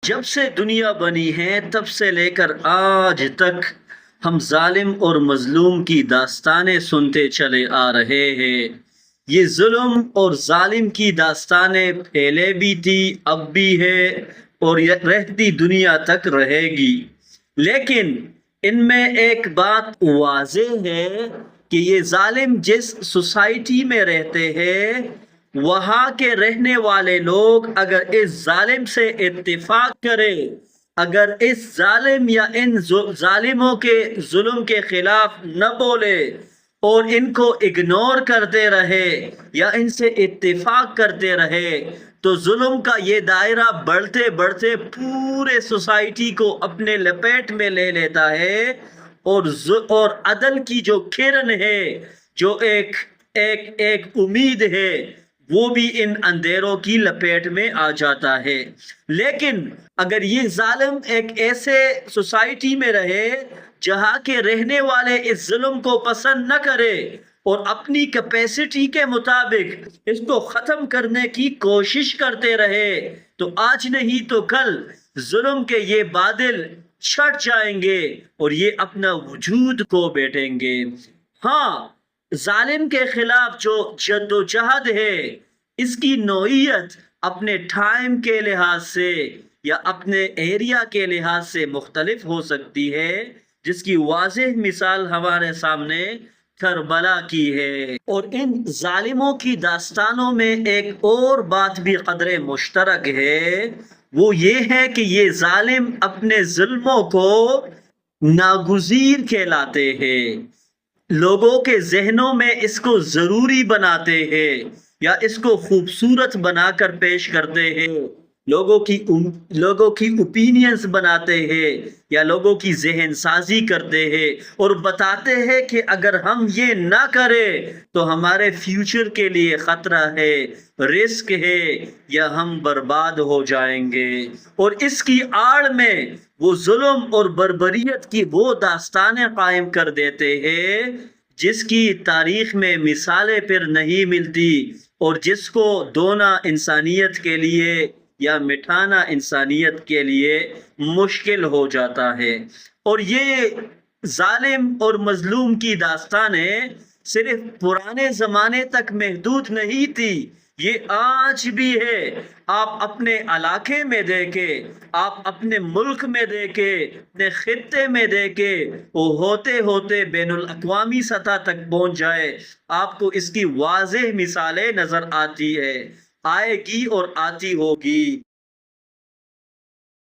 جب سے دنیا بنی ہے تب سے لے کر آج تک ہم ظالم اور مظلوم کی داستانیں سنتے چلے آ رہے ہیں۔ یہ ظلم اور ظالم کی داستانیں پہلے بھی تھی، اب بھی ہے اور یہ رہتی دنیا تک رہے گی۔ لیکن ان میں ایک بات واضح ہے کہ یہ ظالم جس سوسائٹی میں رہتے ہیں، وہاں کے رہنے والے لوگ اگر اس ظالم سے اتفاق کرے، اگر اس ظالم یا ان ظالموں کے ظلم کے خلاف نہ بولے اور ان کو اگنور کرتے رہے یا ان سے اتفاق کرتے رہے، تو ظلم کا یہ دائرہ بڑھتے بڑھتے پورے سوسائٹی کو اپنے لپیٹ میں لے لیتا ہے، اور عدل کی جو کرن ہے، جو ایک ایک ایک امید ہے، وہ بھی ان اندھیروں کی لپیٹ میں آ جاتا ہے۔ لیکن اگر یہ ظالم ایک ایسے سوسائٹی میں رہے جہاں کے رہنے والے اس ظلم کو پسند نہ کرے اور اپنی کیپیسٹی کے مطابق اس کو ختم کرنے کی کوشش کرتے رہے، تو آج نہیں تو کل ظلم کے یہ بادل چھٹ جائیں گے اور یہ اپنا وجود کھو بیٹھیں گے۔ ہاں، ظالم کے خلاف جو جد و جہد ہے، اس کی نوعیت اپنے ٹائم کے لحاظ سے یا اپنے ایریا کے لحاظ سے مختلف ہو سکتی ہے، جس کی واضح مثال ہمارے سامنے کربلا کی ہے۔ اور ان ظالموں کی داستانوں میں ایک اور بات بھی قدرے مشترک ہے، وہ یہ ہے کہ یہ ظالم اپنے ظلموں کو ناگزیر کہلاتے ہیں، لوگوں کے ذہنوں میں اس کو ضروری بناتے ہیں یا اس کو خوبصورت بنا کر پیش کرتے ہیں، لوگوں کی اوپینینز بناتے ہیں یا لوگوں کی ذہن سازی کرتے ہیں اور بتاتے ہیں کہ اگر ہم یہ نہ کریں تو ہمارے فیوچر کے لیے خطرہ ہے، رسک ہے یا ہم برباد ہو جائیں گے۔ اور اس کی آڑ میں وہ ظلم اور بربریت کی وہ داستانیں قائم کر دیتے ہیں جس کی تاریخ میں مثالیں پھر نہیں ملتی اور جس کو دھونا انسانیت کے لیے یا مٹھانا انسانیت کے لیے مشکل ہو جاتا ہے۔ اور یہ ظالم اور مظلوم کی داستانیں صرف پرانے زمانے تک محدود نہیں تھی، یہ آج بھی ہے۔ آپ اپنے علاقے میں دیکھیں، آپ اپنے ملک میں دیکھیں، اپنے خطے میں دیکھیں، وہ ہوتے ہوتے بین الاقوامی سطح تک پہنچ جائے، آپ کو اس کی واضح مثالیں نظر آتی ہے، آئے گی اور آتی ہوگی۔